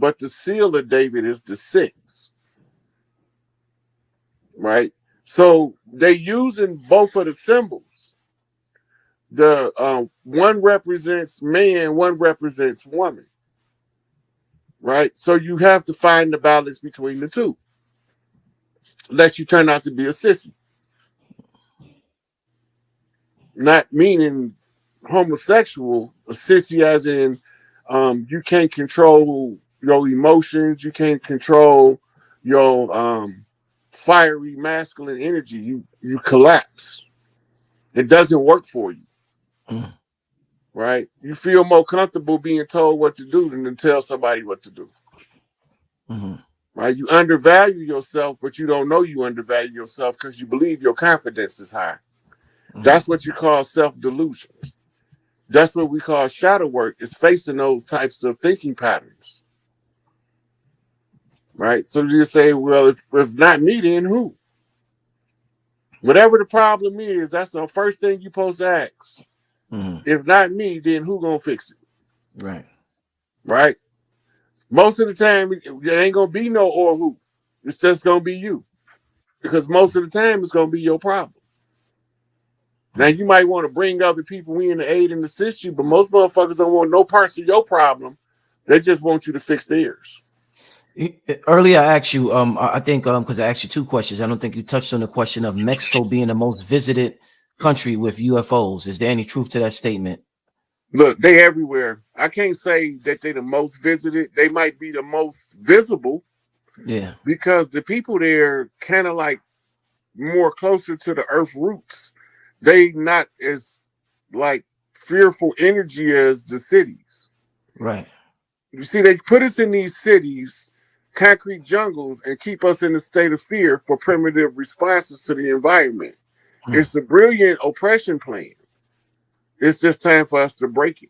but the seal of David is the 6. Right? So they using both of the symbols. The one represents man, one represents woman. Right? So you have to find the balance between the two. Unless you turn out to be a sissy. Not meaning homosexual, a sissy as in you can't control your emotions, you can't control your fiery masculine energy. You collapse. It doesn't work for you. Mm. Right? You feel more comfortable being told what to do than to tell somebody what to do. Mm-hmm. Right? You undervalue yourself, but you don't know you undervalue yourself because you believe your confidence is high. Mm-hmm. That's what you call self-delusion. That's what we call shadow work, is facing those types of thinking patterns. Right? So you say, well, if not me, then who? Whatever the problem is, that's the first thing you're supposed to ask. Mm-hmm. If not me, then who gonna fix it? Right. Right? Most of the time, it ain't gonna be no or who. It's just gonna be you. Because most of the time, it's gonna be your problem. Now, you might want to bring other people in to aid and assist you, but most motherfuckers don't want no parts of your problem. They just want you to fix theirs. Earlier, I asked you, I think, because I asked you 2 questions. I don't think you touched on the question of Mexico being the most visited country with UFOs. Is there any truth to that statement? Look, they everywhere. I can't say that they the most visited. They might be the most visible. Yeah. Because the people there kind of like more closer to the earth roots. They not as like fearful energy as the cities. Right. You see, they put us in these cities, concrete jungles, and keep us in a state of fear for primitive responses to the environment. It's a brilliant oppression plan. It's just time for us to break it.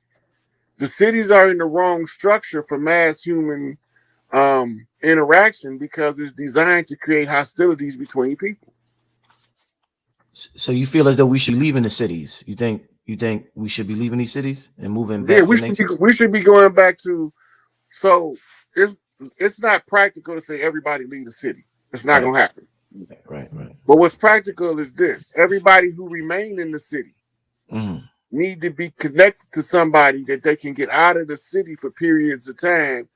The cities are in the wrong structure for mass human interaction because it's designed to create hostilities between people. So you feel as though we should be leaving the cities? You think we should be leaving these cities and moving Yeah, back to nature? we should be going back to. So it's not practical to say everybody leave the city. It's not Right. gonna happen. Right. But what's practical is this: everybody who remain in the city Mm-hmm. need to be connected to somebody that they can get out of the city for periods of time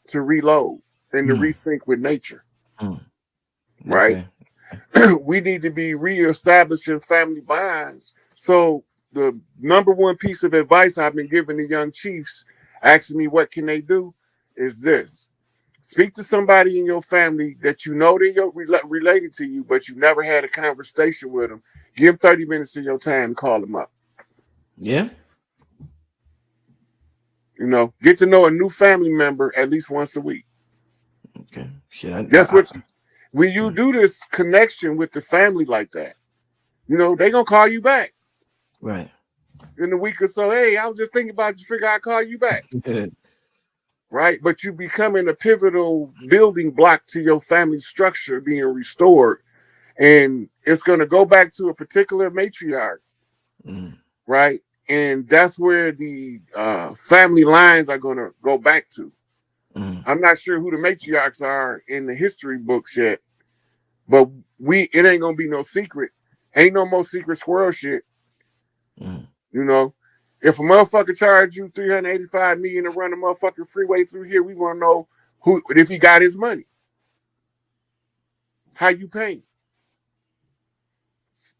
to reload and to resync with nature. Mm-hmm. Right? Okay. We need to be reestablishing family bonds. So the number one piece of advice I've been giving the young chiefs, asking me what can they do, is this: speak to somebody in your family that you know they're related to you, but you never had a conversation with them. Give them 30 minutes of your time, call them up. Yeah. You know, get to know a new family member at least once a week. Okay. Shit. That's what. When you do this connection with the family like that, you know, they're going to call you back. Right. In a week or so. Hey, I was just thinking about you, figure I'd call you back. Right? But you becoming a pivotal building block to your family structure being restored. And it's going to go back to a particular matriarch. Right? And that's where the family lines are going to go back to. I'm not sure who the matriarchs are in the history books yet, but it ain't gonna be no secret. Ain't no more secret squirrel shit. You know, if a motherfucker charge you $385 million to run a motherfucking freeway through here, we want to know if he got his money. How you paying?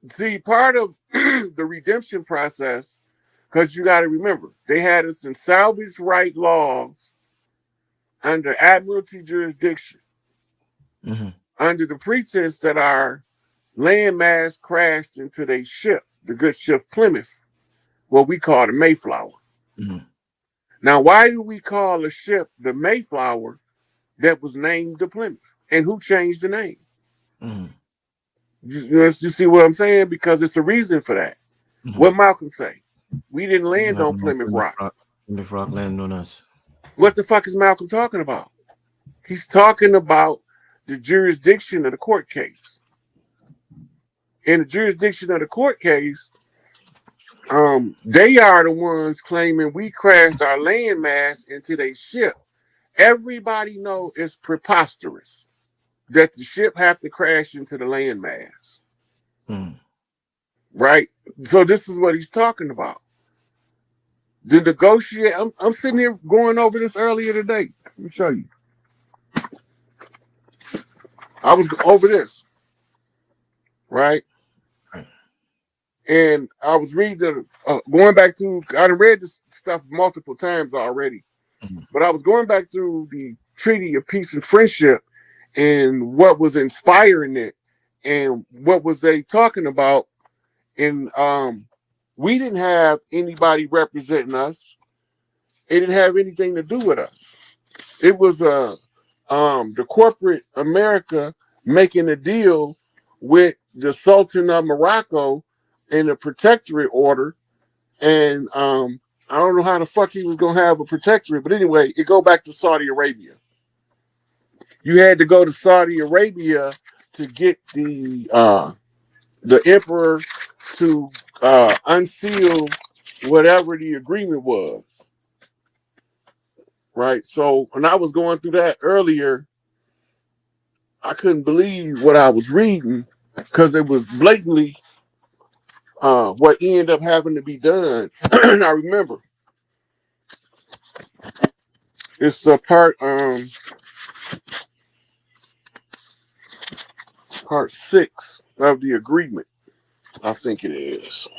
See, part of the redemption process, because you got to remember, they had us in salvage right laws under admiralty jurisdiction, under the pretense that our landmass crashed into their ship, the good ship Plymouth, what we call the Mayflower. Now, why do we call a ship the Mayflower that was named the Plymouth? And who changed the name? You see what I'm saying? Because it's a reason for that. What Malcolm say? We didn't land on Plymouth Rock. Plymouth Rock landed on us. What the fuck is Malcolm talking about? He's talking about the jurisdiction of the court case. In the jurisdiction of the court case, they are the ones claiming we crashed our landmass into their ship Everybody know it's preposterous that the ship have to crash into the landmass. Right? So this is what he's talking about. The negotiate. I'm sitting here going over this earlier today. Let me show you. I was over this, right? And I was reading, going back to, I done read this stuff multiple times already, but I was going back through the Treaty of Peace and Friendship and what was inspiring it and what was they talking about. And we didn't have anybody representing us. It didn't have anything to do with us. It was the corporate America making a deal with the Sultan of Morocco in a protectorate order. And I don't know how the fuck he was gonna have a protectorate, but anyway, it go back to Saudi Arabia. You had to go to Saudi Arabia to get the emperor to unseal whatever the agreement was. Right. So when I was going through that earlier, I couldn't believe what I was reading because it was blatantly what ended up having to be done. And I remember it's a part 6 of the agreement. I think it is.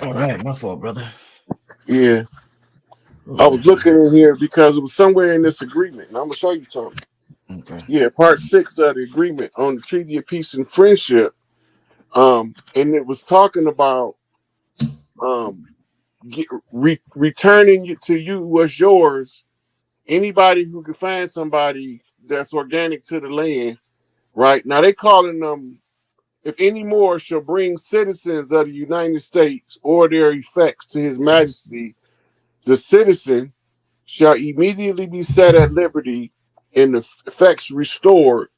All right, my fault, brother. Yeah. I was looking in here because it was somewhere in this agreement, and I'm gonna show you something. Okay. Yeah, part 6 of the agreement on the Treaty of Peace and Friendship. And it was talking about returning to you what's yours. Anybody who can find somebody that's organic to the land, right? Now they calling them, if any more shall bring citizens of the United States or their effects to His Majesty, the citizen shall immediately be set at liberty and the effects restored.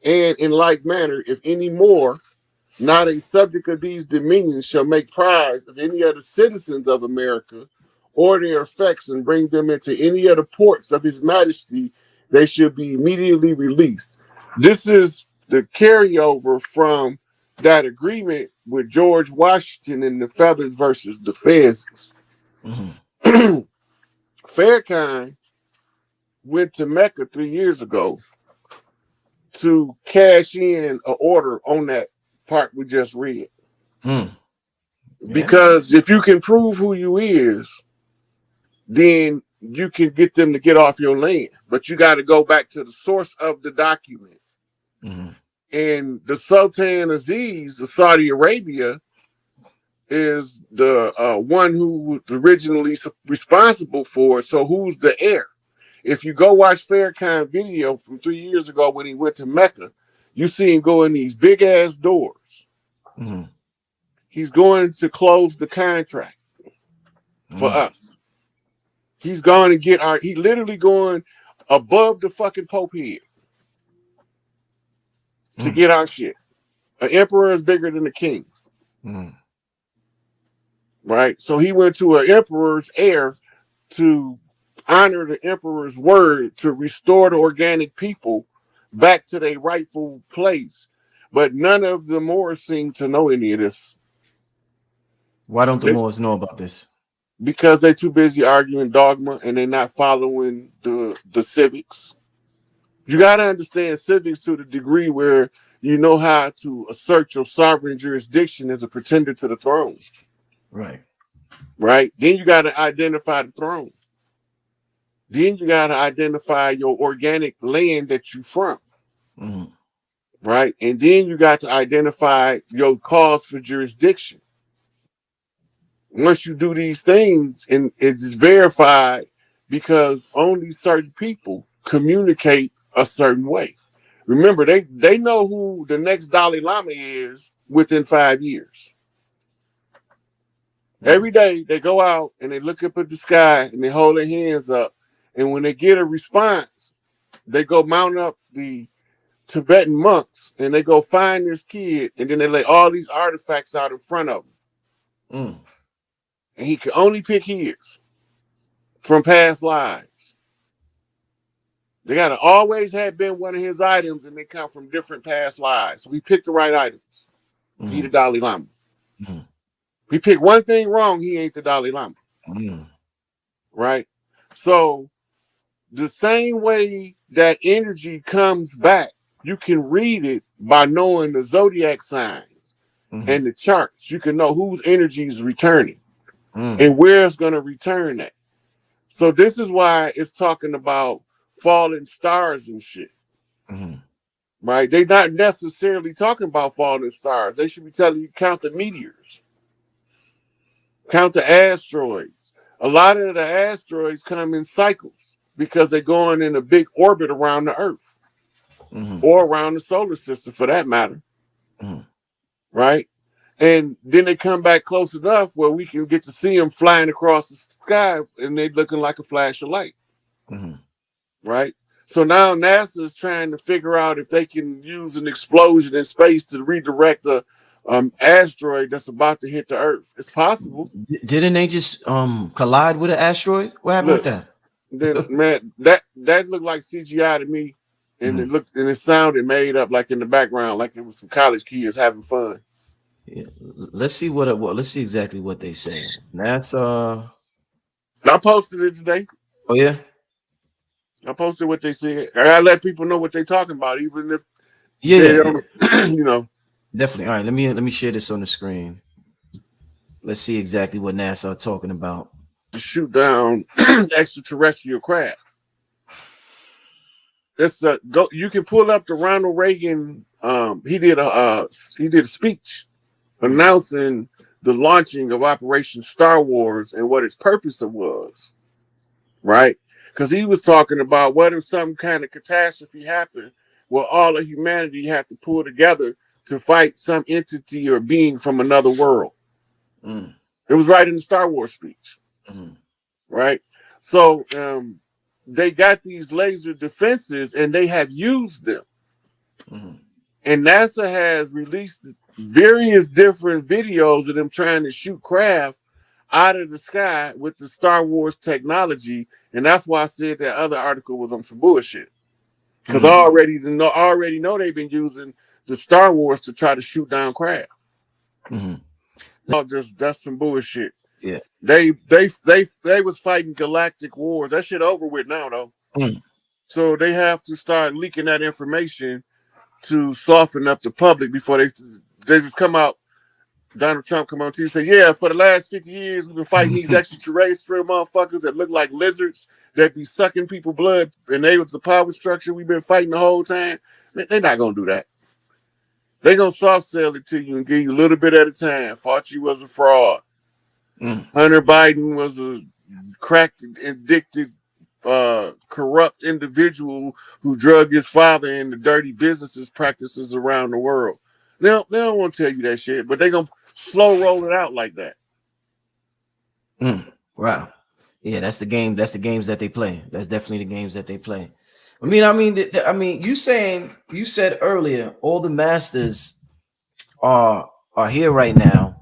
And in like manner, if any more, not a subject of these dominions, shall make prize of any of the citizens of America or their effects and bring them into any of the ports of His Majesty, they should be immediately released. This is the carryover from that agreement with George Washington and the Feathers versus the Fezes. Farrakhan went to Mecca 3 years ago to cash in an order on that part we just read. Yeah. Because if you can prove who you is, then you can get them to get off your land. But you got to go back to the source of the document. And the Sultan Aziz of Saudi Arabia is the one who was originally responsible for it. So who's the heir? If you go watch Farrakhan video from 3 years ago when he went to Mecca, you see him go in these big ass doors. He's going to close the contract for us. He's going to get he literally going above the fucking Pope head to get our shit. An emperor is bigger than a king. Right? So he went to an emperor's heir to honor the emperor's word to restore the organic people back to their rightful place. But none of the Moors seem to know any of this. Why don't the Moors know about this? Because they're too busy arguing dogma and they're not following the civics. You got to understand civics to the degree where you know how to assert your sovereign jurisdiction as a pretender to the throne. Right. Right? Then you got to identify the throne. Then you got to identify your organic land that you're from. Right? And then you got to identify your cause for jurisdiction. Once you do these things, and it's verified because only certain people communicate a certain way. Remember, they know who the next Dalai Lama is within 5 years. Every day they go out and they look up at the sky and they hold their hands up. And when they get a response, they go mount up the Tibetan monks, and they go find this kid, and then they lay all these artifacts out in front of him, and he can only pick his from past lives. They gotta always have been one of his items, and they come from different past lives. So he picked the right items. He the Dalai Lama. He picked one thing wrong, he ain't the Dalai Lama. Right? So the same way that energy comes back, you can read it by knowing the zodiac signs and the charts. You can know whose energy is returning and where it's going to return at. So this is why it's talking about falling stars and shit. Right? They're not necessarily talking about falling stars. They should be telling you count the meteors, count the asteroids. A lot of the asteroids come in cycles because they're going in a big orbit around the Earth or around the solar system for that matter. Right? And then they come back close enough where we can get to see them flying across the sky and they're looking like a flash of light. Right? So now NASA is trying to figure out if they can use an explosion in space to redirect a asteroid that's about to hit the Earth. It's possible. Didn't they just collide with an asteroid? What happened with that? Then man, that looked like CGI to me, and it sounded made up, like in the background, like it was some college kids having fun. Yeah. Let's see let's see exactly what they say. NASA. I posted it today. Oh yeah. I posted what they said. I gotta let people know what they're talking about, even if they don't, you know. Definitely. All right, let me share this on the screen. Let's see exactly what NASA are talking about. To shoot down extraterrestrial craft. It's go. You can pull up the Ronald Reagan. He did a speech announcing the launching of Operation Star Wars and what its purpose was. Right. Because he was talking about what if some kind of catastrophe happened where all of humanity had to pull together to fight some entity or being from another world. It was right in the Star Wars speech. Right? So they got these laser defenses and they have used them. And NASA has released various different videos of them trying to shoot craft out of the sky with the Star Wars technology. And that's why I said that other article was on some bullshit. Because I already know they've been using the Star Wars to try to shoot down craft. That's some bullshit. Yeah. They was fighting galactic wars. That shit over with now though. So they have to start leaking that information to soften up the public before they just come out. Donald Trump come on TV and say, yeah, for the last 50 years, we've been fighting these extraterrestrial motherfuckers that look like lizards that be sucking people blood, and they was the power structure we've been fighting the whole time. They're not going to do that. They're going to soft sell it to you and give you a little bit at a time. Fauci was a fraud. Hunter Biden was a crack addicted, corrupt individual who drug his father into dirty businesses practices around the world. They don't want to tell you that shit, but they're going to slow roll it out like that. Wow. Yeah, that's the game. That's the games that they play. That's definitely the games that they play. I mean, you said earlier, all the masters are here right now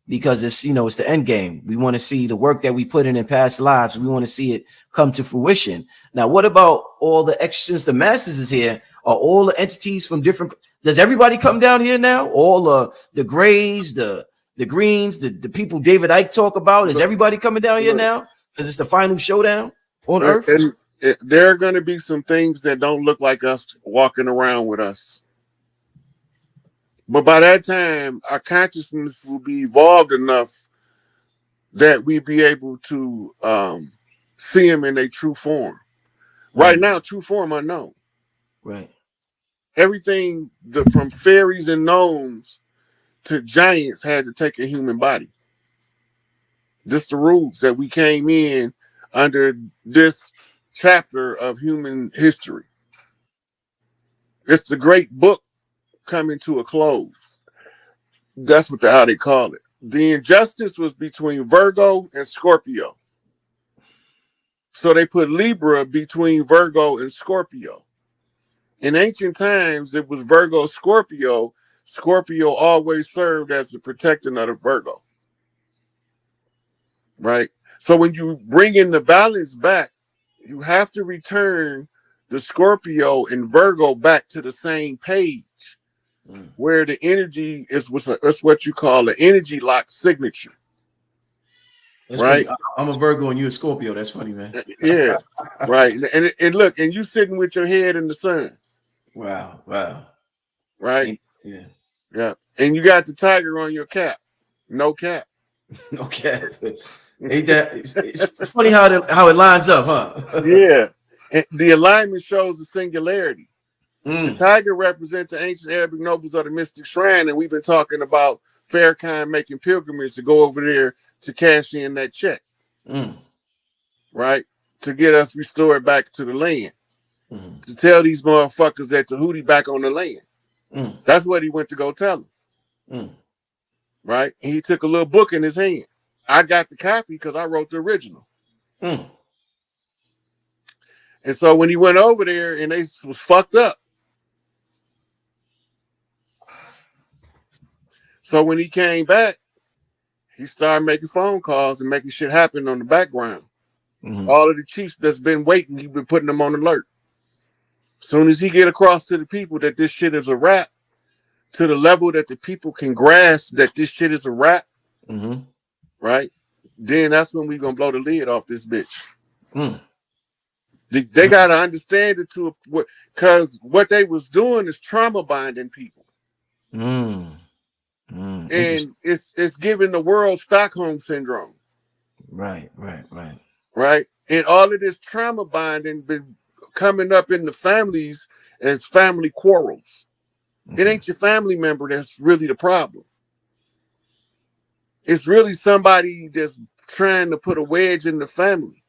because it's the end game. We want to see the work that we put in past lives. We want to see it come to fruition. Now, what about all the since the masters is here? Are all the entities from different? Does everybody come down here now? All the grays, the greens, the people David Icke talk about. Is everybody coming down here now? Because it's the final showdown on Earth. And there are going to be some things that don't look like us walking around with us. But by that time, our consciousness will be evolved enough that we be able to see them in their true form. Right now, true form unknown. Right. Everything from fairies and gnomes to giants had to take a human body. Just the rules that we came in under this chapter of human history. It's the great book coming to a close. That's how they call it. The injustice was between Virgo and Scorpio. So they put Libra between Virgo and Scorpio. In ancient times, it was Virgo Scorpio. Scorpio always served as the protector of the Virgo, right? So when you bring in the balance back, you have to return the Scorpio and Virgo back to the same page where the energy is what you call an energy lock signature. That's right? funny. I'm a Virgo and you're a Scorpio. That's funny, man. Yeah, right. And look, and you sitting with your head in the sun. Wow, wow. Right? Yeah. Yeah. And you got the tiger on your cap. No cap. No cap. Ain't that it's funny how it lines up, huh? Yeah. And the alignment shows the singularity. The Mm. tiger represents the ancient Arabic nobles of the mystic shrine, and we've been talking about Farrakhan making pilgrimage to go over there to cash in that check, right? To get us restored back to the land. To tell these motherfuckers that Tahuti back on the land. That's what he went to go tell them. Right? And he took a little book in his hand. I got the copy because I wrote the original. And so when he went over there and they was fucked up. So when he came back, he started making phone calls and making shit happen on the background. All of the chiefs that's been waiting, he's been putting them on alert. As soon as he get across to the people that this shit is a rap, to the level that the people can grasp that this shit is a rap, right? Then that's when we gonna blow the lid off this bitch. They gotta understand it to because what they was doing is trauma binding people. And it's giving the world Stockholm syndrome. Right. And all of this trauma binding been coming up in the families as family quarrels. It ain't your family member that's really the problem. It's really somebody that's trying to put a wedge in the family.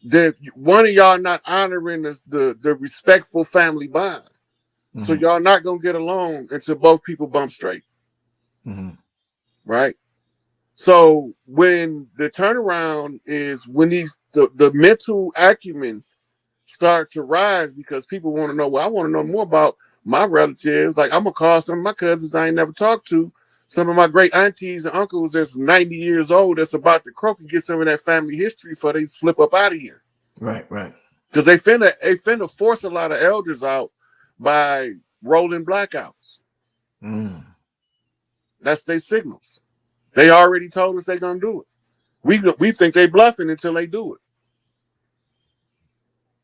That one of y'all not honoring the respectful family bond. So y'all not gonna get along until both people bump straight. Right? So when the turnaround is when the mental acumen start to rise because people want to know, well, I want to know more about my relatives. Like I'm gonna call some of my cousins I ain't never talked to, some of my great aunties and uncles that's 90 years old that's about to croak and get some of that family history before they slip up out of here. Right. Because they finna force a lot of elders out by rolling blackouts. That's their signals. They already told us they're gonna do it. We think they bluffing until they do it.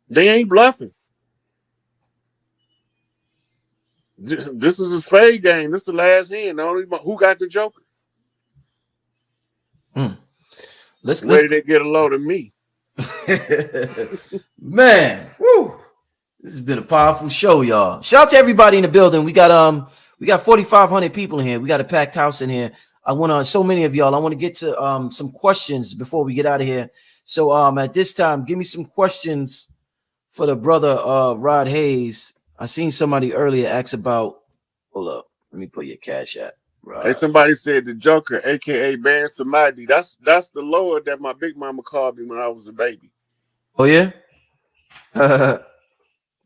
They ain't bluffing. This is a spade game. This is the last hand. Who got the joker? Let's Where did they get a load of me? Man, woo. This has been a powerful show, y'all. Shout out to everybody in the building. We got 4,500 people in here. We got a packed house in here. I want to so many of y'all. I want to get to some questions before we get out of here. So at this time, give me some questions for the brother Rod Hayes. I seen somebody earlier ask about. Hold up, let me put your cash app. Right. Hey, somebody said the Joker, aka Baron Samadi. That's the Lord that my big mama called me when I was a baby. Oh yeah. Let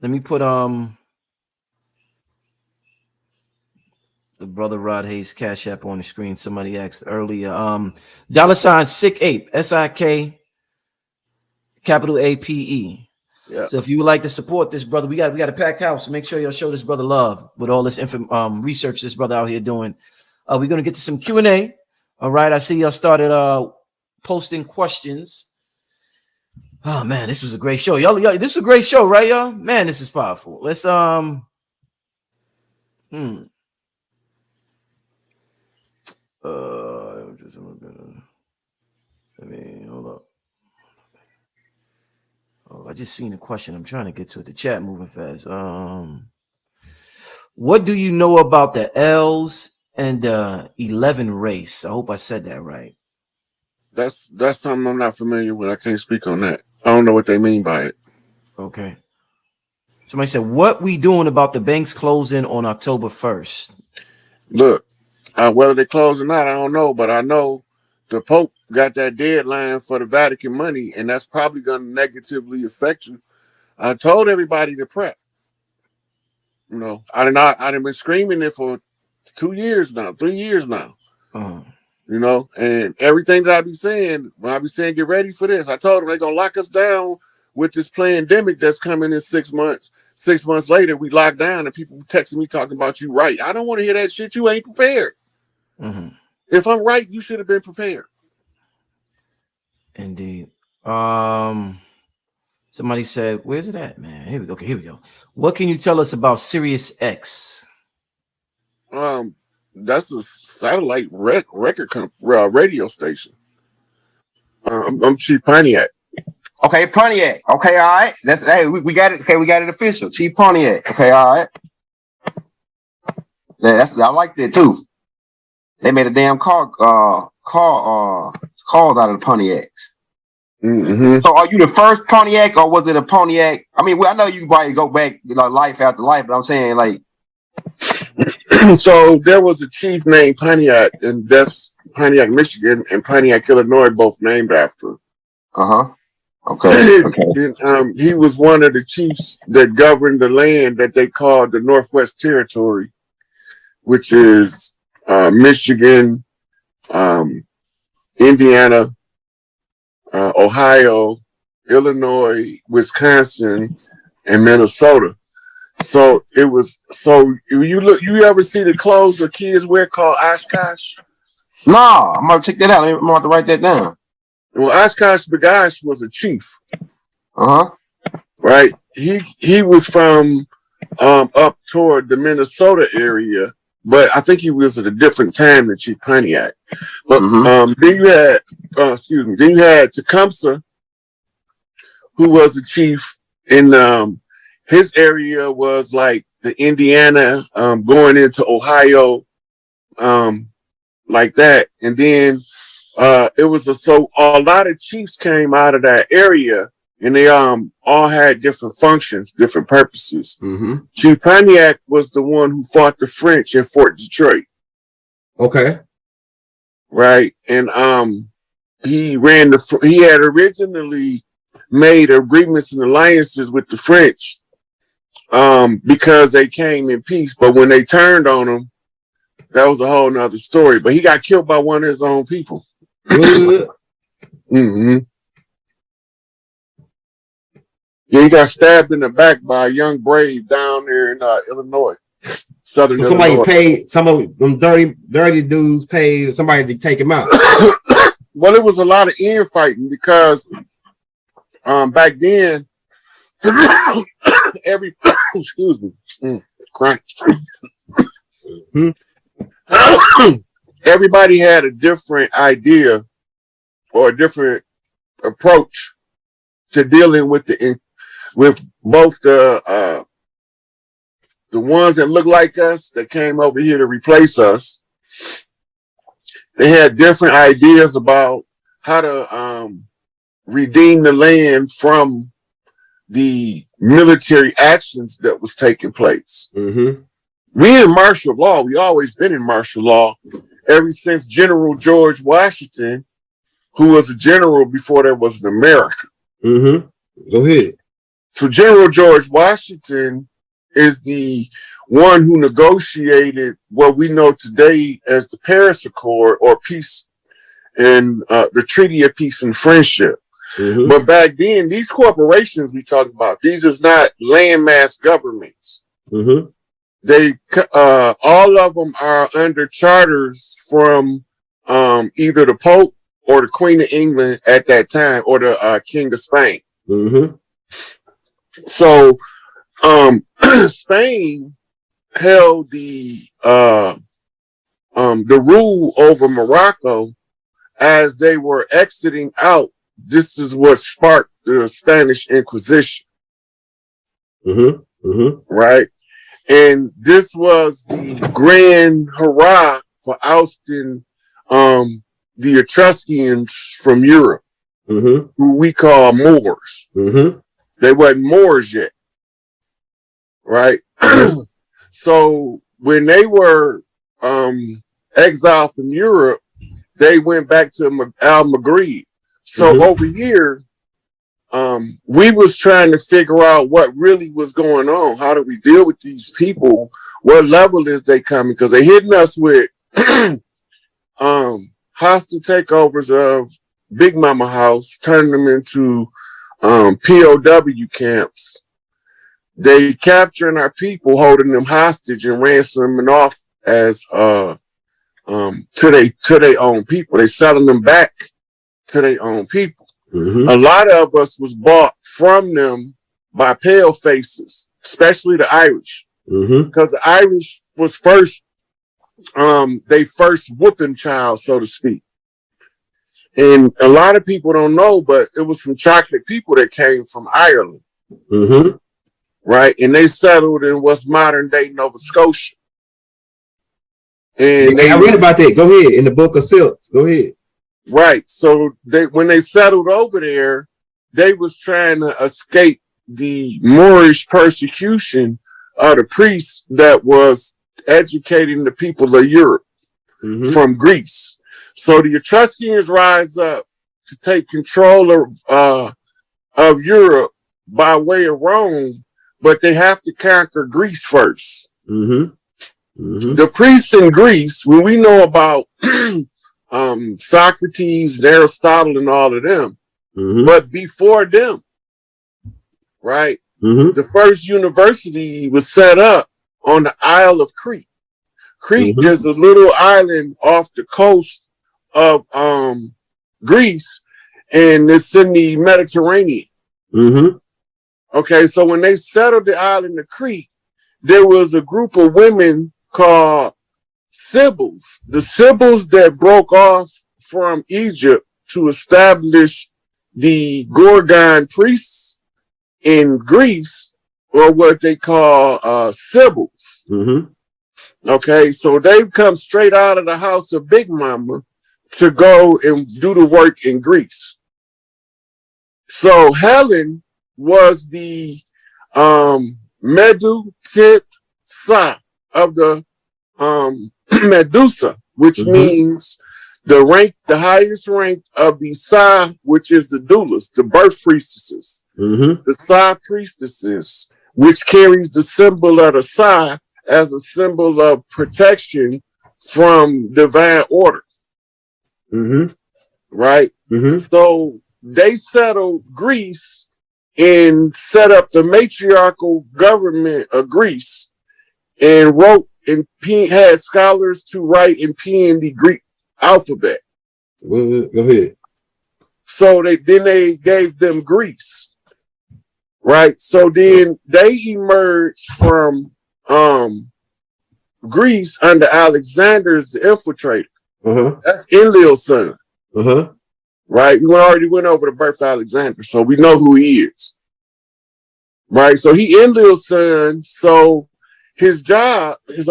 me put the brother Rod Hayes cash app on the screen. Somebody asked earlier. $ SikApe, SIK capital APE. Yeah. So if you would like to support this brother, we got a packed house. So make sure y'all show this brother love with all this research this brother out here doing. We're gonna get to some Q&A. All right. I see y'all started posting questions. Oh man, this was a great show. Y'all, this is a great show, right, y'all? Man, this is powerful. Let's Let me hold up. Oh, I just seen a question. I'm trying to get to it. The chat moving fast. What do you know about the L's and the 11 race? I hope I said that right. That's something I'm not familiar with. I can't speak on that. I don't know what they mean by it. Okay. Somebody said, what we doing about the banks closing on October 1st? Look, whether they close or not, I don't know, but I know the Pope got that deadline for the Vatican money, and that's probably going to negatively affect you. I told everybody to prep. You know, I done been screaming it for 2 years now, 3 years now. You know, and everything that I be saying, when I be saying, get ready for this, I told them they're gonna lock us down with this pandemic that's coming in 6 months. 6 months later, we locked down, and people texting me talking about you right. I don't want to hear that shit. You ain't prepared. If I'm right, you should have been prepared. Indeed. Somebody said, "Where's it at, man?" Here we go. Okay, here we go. What can you tell us about Sirius X? That's a satellite record radio station. I'm Chief Pontiac. Okay, Pontiac. Okay, all right. That's hey, we got it. Okay, we got it official. Chief Pontiac. Okay, all right. Yeah, I like that too. They made a damn calls out of the Pontiacs. So, are you the first Pontiac, or was it a Pontiac? I mean, I know you probably go back, life after life, but I'm saying like. So there was a chief named Pontiac, and that's Pontiac, Michigan, and Pontiac, Illinois, both named after. Okay. And, he was one of the chiefs that governed the land that they called the Northwest Territory, which is Michigan, Indiana, Ohio, Illinois, Wisconsin, and Minnesota. So it was. So you ever see the clothes the kids wear called Oshkosh? No, I'm gonna check that out. I'm gonna have to write that down. Well, Oshkosh B'gosh was a chief. Right. He was from up toward the Minnesota area, but I think he was at a different time than Chief Pontiac. But then you had then you had Tecumseh, who was a chief in his area was like the Indiana going into Ohio, like that. And then it was a lot of chiefs came out of that area, and they all had different functions, different purposes. Chief Pontiac was the one who fought the French in Fort Detroit. Okay. Right. And he had originally made agreements and alliances with the French because they came in peace, but when they turned on him, that was a whole nother story. But he got killed by one of his own people. Yeah, he got stabbed in the back by a young brave down there in Illinois, Southern Illinois. Somebody paid, some of them dirty dudes paid somebody to take him out. Well, it was a lot of infighting because back then, excuse me, everybody had a different idea or a different approach to dealing with both the ones that look like us that came over here to replace us. They had different ideas about how to redeem the land from the military actions that was taking place. We in martial law. We always been in martial law ever since General George Washington, who was a general before there was an America. Go ahead. So General George Washington is the one who negotiated what we know today as the Paris Accord or peace and the Treaty of Peace and Friendship. But back then, these corporations we talk about, these is not landmass governments. They all of them are under charters from either the Pope or the Queen of England at that time, or the King of Spain. So Spain held the rule over Morocco as they were exiting out. This is what sparked the Spanish Inquisition. Right? And this was the grand hurrah for ousting the Etruscans from Europe, who we call Moors. They weren't Moors yet. Right? So when they were exiled from Europe, they went back to Al-Maghrib. So over here, we was trying to figure out what really was going on. How do we deal with these people? What level is they coming? Because they hitting us with hostile takeovers of Big Mama House, turning them into POW camps. They capturing our people, holding them hostage and ransoming off as to their own people. They selling them back to their own people. Mm-hmm. A lot of us was bought from them by pale faces, especially the Irish, because the Irish was first, they first whooping child, so to speak. And a lot of people don't know, but it was some chocolate people that came from Ireland. Mm-hmm. Right? And they settled in what's modern day Nova Scotia. And I read about that. Go ahead. In the book of Silks. Go ahead. Right. So when they settled over there, they was trying to escape the Moorish persecution of the priests that was educating the people of Europe from Greece. So the Etruscans rise up to take control of Europe by way of Rome, but they have to conquer Greece first. The priests in Greece, when we know about Socrates and Aristotle and all of them, but before them, right? The first university was set up on the Isle of Crete. Crete is a little island off the coast of Greece, and it's in the Mediterranean. Okay, so when they settled the island of Crete, there was a group of women called Sibyls. The Sibyls that broke off from Egypt to establish the Gorgon priests in Greece, or what they call Sibyls. Okay, so they've come straight out of the house of Big Mama to go and do the work in Greece. So Helen was the Medusa of the Medusa, which means the highest rank of the Sa, which is the doulas, the birth priestesses. The Sa priestesses, which carries the symbol of the Sa as a symbol of protection from divine order. Right? So they settled Greece and set up the matriarchal government of Greece, and wrote and had scholars to write and pen the Greek alphabet. Go ahead. So they gave them Greece, right? So then they emerged from Greece under Alexander as the infiltrator. That's Enlil's son. Right? We already went over the birth of Alexander, so we know who he is. Right? So he Enlil's son. So his job, his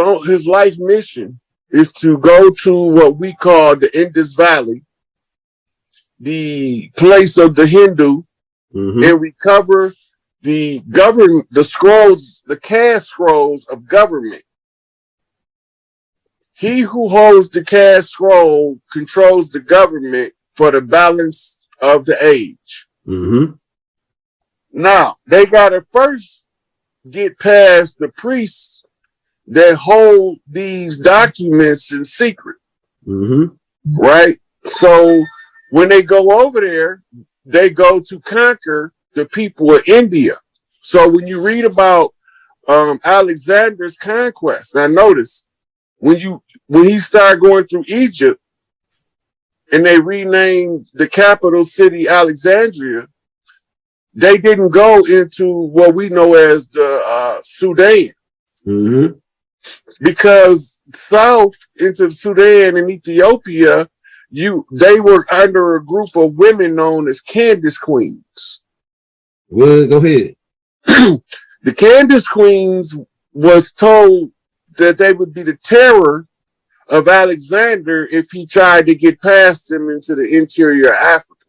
life mission is to go to what we call the Indus Valley, the place of the Hindu, and recover the scrolls, the caste scrolls of government. He who holds the caste scroll controls the government for the balance of the age. Now, they got to first get past the priests that hold these documents in secret. Right? So when they go over there, they go to conquer the people of India. So when you read about Alexander's conquest, now notice when he started going through Egypt and they renamed the capital city Alexandria, they didn't go into what we know as the Sudan. Because south into Sudan and Ethiopia, they were under a group of women known as Candace Queens. Well, go ahead. The Candace Queens was told that they would be the terror of Alexander if he tried to get past him into the interior of Africa.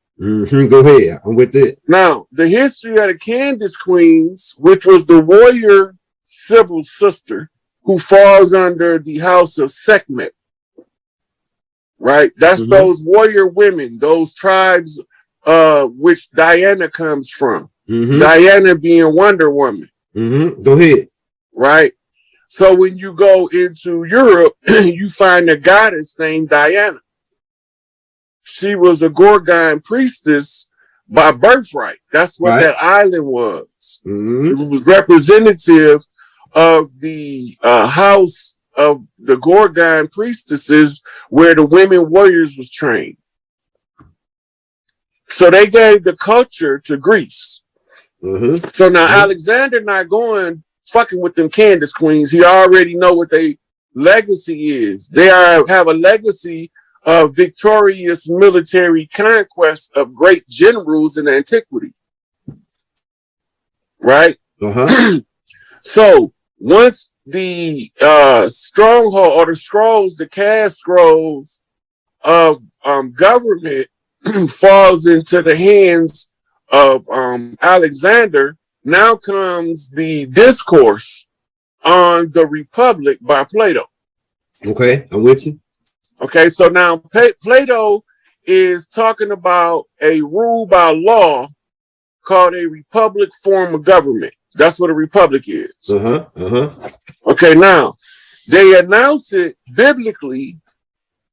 Go ahead. I'm with it. Now, the history of the Candace Queens, which was the warrior Sibyl's sister, who falls under the house of Sekhmet, right? That's those warrior women, those tribes which Diana comes from. Mm-hmm. Diana being Wonder Woman. Mm-hmm. Go ahead. Right? So when you go into Europe, you find a goddess named Diana. She was a Gorgon priestess by birthright. That's what that island was. Mm-hmm. It was representative of the house of the Gorgon priestesses where the women warriors was trained. So they gave the culture to Greece. Mm-hmm. So now Alexander not going fucking with them Candace queens. He already know what they legacy is. They have a legacy of victorious military conquest of great generals in antiquity. Right? Uh-huh. So once the stronghold or the scrolls, the cash scrolls of government falls into the hands of Alexander, now comes the discourse on the Republic by Plato. Okay, I'm with you. Okay, so now Plato is talking about a rule by law called a republic form of government. That's what a republic is. Uh-huh. Uh-huh. Okay, now they announce it biblically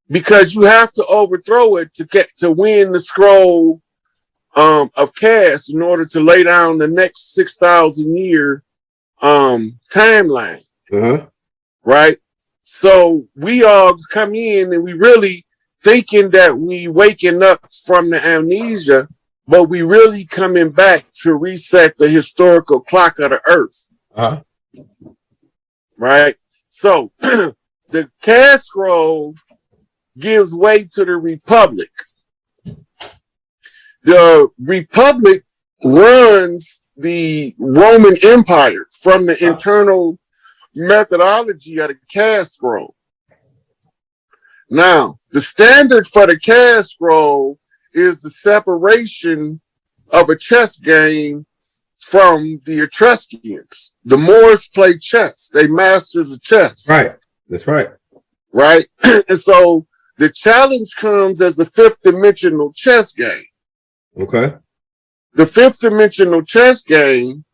because you have to overthrow it to win the scroll of cash in order to lay down the next 6,000 year timeline. Uh-huh. Right? So we all come in and we really thinking that we waking up from the amnesia, but we really coming back to reset the historical clock of the earth. Uh-huh. Right? So the cash scroll gives way to the Republic. The Republic runs the Roman Empire from the internal methodology of the cash scroll. Now, the standard for the cash scroll is the separation of a chess game from the Etruscans. The Moors play chess. They masters of chess. Right. That's right. Right? And so the challenge comes as a fifth dimensional chess game. Okay. The fifth dimensional chess game,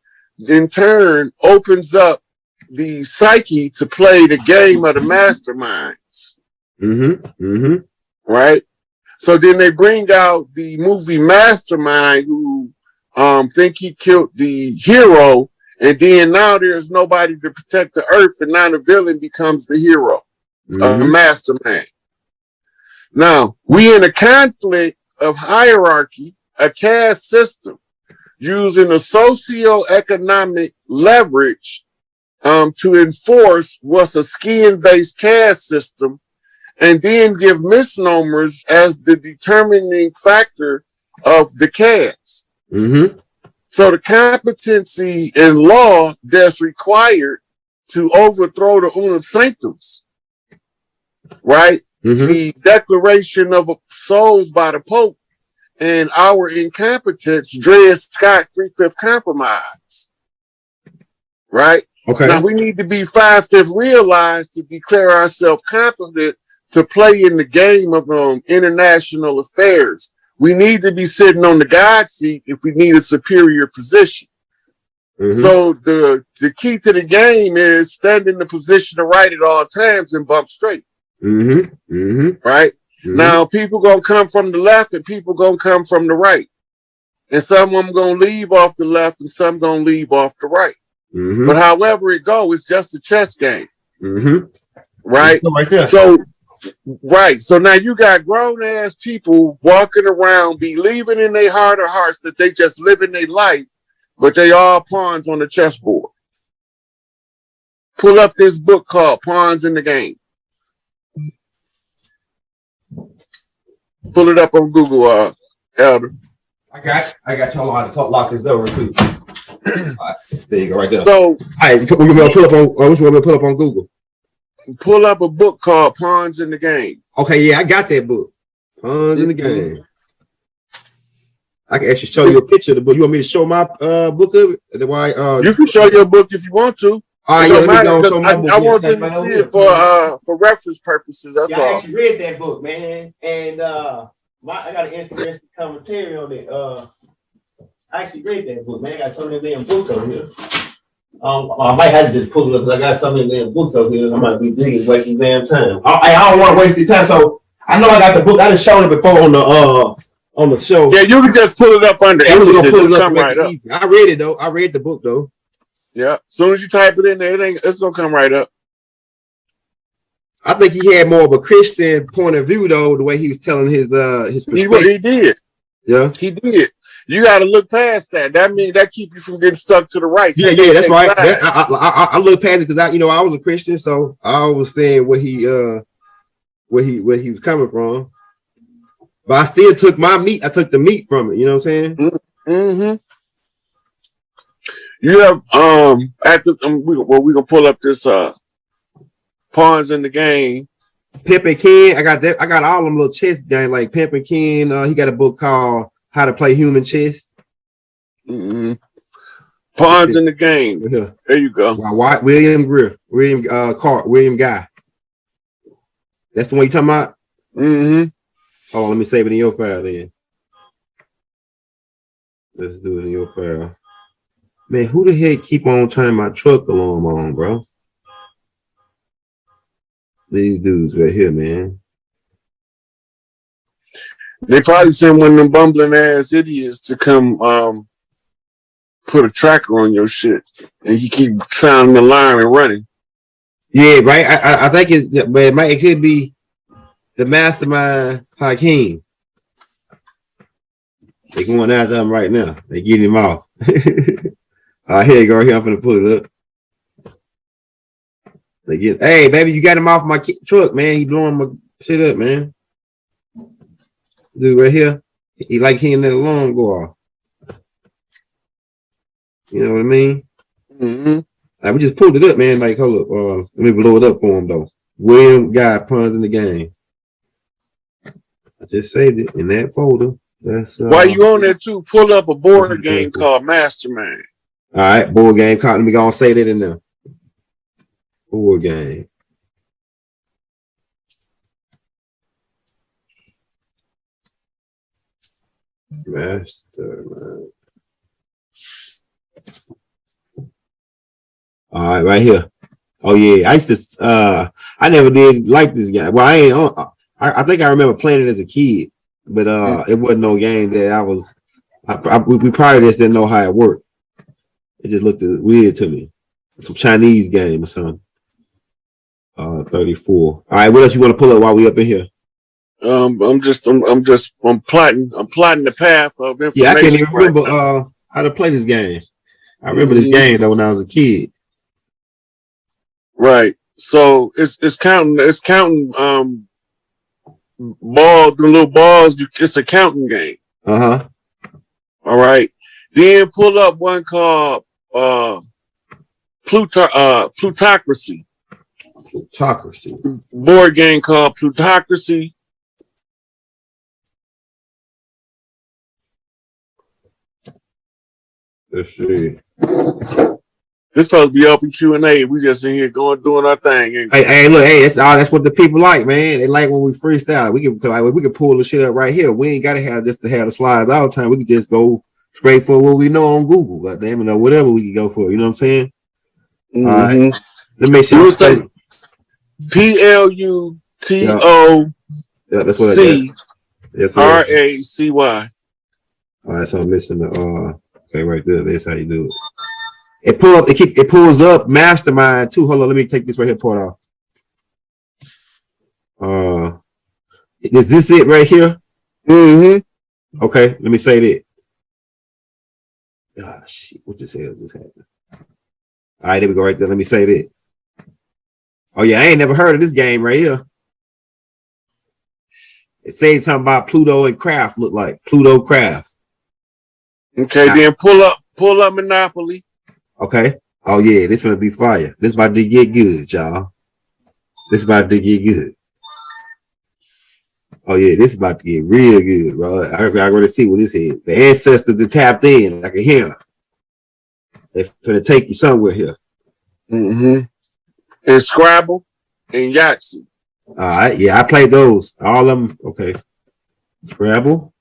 in turn, opens up the psyche to play the game of the masterminds. Mm-hmm. Mm-hmm. Right? So then they bring out the movie Mastermind who think he killed the hero, and then now there's nobody to protect the earth, and now the villain becomes the hero of the mastermind. Now, we in a conflict of hierarchy, a caste system, using a socio-economic leverage to enforce what's a skin-based caste system, and then give misnomers as the determining factor of the caste. Mm-hmm. So the competency in law that's required to overthrow the unum sanctums, right? Mm-hmm. The declaration of souls by the Pope and our incompetence, Dred Scott 3/5 compromise, right? Okay. Now we need to be 5/5 realized to declare ourselves competent to play in the game of international affairs. We need to be sitting on the God seat if we need a superior position. Mm-hmm. So the key to the game is stand in the position of right at all times and bump straight. Mm-hmm. Mm-hmm. Right? Mm-hmm. Now people gonna come from the left and people gonna come from the right. And some of them gonna leave off the left and some gonna leave off the right. Mm-hmm. But however it goes, it's just a chess game. Mm-hmm. Right? Right there. So right. So now you got grown ass people walking around believing in their heart of hearts that they just living their life, but they all pawns on the chessboard. Pull up this book called Pawns in the Game. Pull it up on Google, Elder. I got y'all on how to lock this door real quick. Right, there you go, right there. So, all right, which one want me to pull up on Google? Pull up a book called Pawns in the Game. Okay, yeah, I got that book. Pawns in the Game. I can actually show you a picture of the book. You want me to show my book of it? You can show your book if you want to. All right, yeah, let me go show my book. I want them to see it for reference purposes. That's all. I actually read that book, man, and I got an interesting commentary on it. I actually read that book, man. I got some of them damn books over here. I might have to just pull it up because I got some of them damn books over here. I might be digging, wasting damn time. I don't want to waste the time, so I know I got the book. I just showed it before on the show. Yeah, you can just pull it up under images. It'll come right up. I read it though. I read the book though. Yeah, as soon as you type it in there, it's gonna come right up. I think he had more of a Christian point of view though, the way he was telling his perspective. He did. Yeah, he did. You got to look past that. That means that keep you from getting stuck to the right. Yeah, that's right. I look past it because I was a Christian, so I understand where he was coming from. But I still took my meat. I took the meat from it. You know what I'm saying? Mm-hmm. You have we're gonna pull up this pawns in the game. Pimp and Ken. I got all them little chess games like Pimp and Ken. He got a book called How to Play Human Chess. Mm-hmm. Pawns in the game. Yeah. There you go. William Guy. That's the one you talking about? Mm-hmm. Hold on, let me save it in your file then. Let's do it in your file. Man, who the heck keep on turning my truck alarm on, bro? These dudes right here, man. They probably send one of them bumbling ass idiots to come put a tracker on your shit, and you keep sounding the alarm and running. Yeah, right. I think it could be the mastermind Hakeem. They going after him right now. They getting him off. Here you go. Here I'm gonna put it up. Hey, baby, you got him off my truck, man. He blowing my shit up, man. Dude, right here, he like hearing that alarm go off. You know what I mean? Mm-hmm. We just pulled it up, man. Like, hold up, let me blow it up for him though. William Guy, Pawns in the Game. I just saved it in that folder. That's while you on there too, pull up a board game called Mastermind. All right, board game. Let me go and say that in there. Board game. Mastermind. All right, right here. Oh yeah, I used to. I never did like this game. Well, I ain't on. I think I remember playing it as a kid, but it wasn't no game that I was. We probably just didn't know how it worked. It just looked weird to me. Some Chinese game or something. 34. All right, what else you want to pull up while we up in here? I'm plotting the path of information. Yeah, I can't even remember how to play this game. I remember this game though when I was a kid. Right. So it's counting balls, the little balls. It's a counting game. Uh-huh. All right. Then pull up one called Plutocracy. Plutocracy. Board game called Plutocracy. Let's see. This supposed to be open Q&A. We just in here doing our thing. Hey, look, that's what the people like, man. They like when we freestyle. We can pull the shit up right here. We ain't gotta have the slides all the time. We can just go straight for what we know on Google. God damn it, or whatever we can go for. You know what I'm saying? Mm-hmm. All right. Let me see. PLUTO. Yeah, that's what I got. RACY. All right, so I'm missing the okay, right there. That's how you do it. It pulls up Mastermind too. Hold on, let me take this right here part off. Is this it right here? Mm-hmm. Okay, let me say that. Ah, shit, what the hell just happened? All right, there we go right there. Let me say that. Oh yeah, I ain't never heard of this game right here. It says something about Pluto and Craft look like. Pluto Craft. Okay, then pull up Monopoly. Okay. Oh yeah, this gonna be fire. This about to get good, y'all. This about to get good. Oh yeah, this about to get real good, bro. I gotta see what this is. The ancestors are tapped in. I can hear them. They're gonna take you somewhere here. Mm-hmm. And Scrabble and Yahtzee. All right, yeah, I played those. All of them. Okay. Scrabble.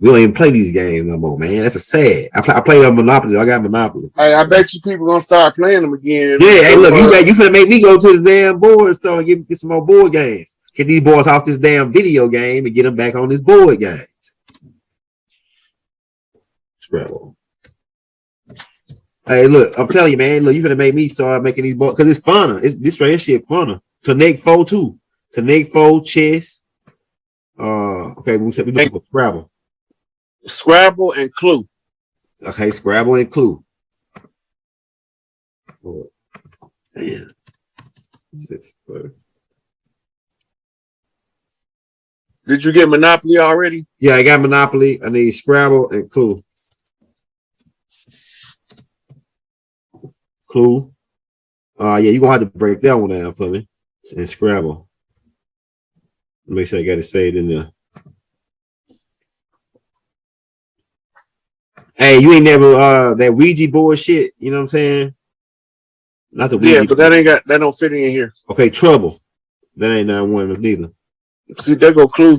We don't even play these games no more, man. That's a sad. I play on Monopoly. I got Monopoly. Hey, I bet you people gonna start playing them again. Yeah, hey, look, you finna make me go to the damn board store and get some more board games. Get these boys off this damn video game and get them back on this board games. Scrabble. Hey, look, I'm telling you, man. Look, you finna make me start making these boards because it's funner. This right here shit funner. NEGPIFOR too. NEGPIFOR, chess. Okay, we looking for Scrabble. Scrabble and Clue. Okay, Scrabble and Clue. Oh, damn. Did you get Monopoly already? Yeah, I got Monopoly. I need Scrabble and Clue. Clue. Yeah, you're gonna have to break that one down for me. And Scrabble. Make sure I got it saved in there. Hey, you ain't never that Ouija board shit, you know what I'm saying? Not the Ouija. Yeah, but that don't fit in here. Okay, Trouble. That ain't not one of them neither. See, there go Clue.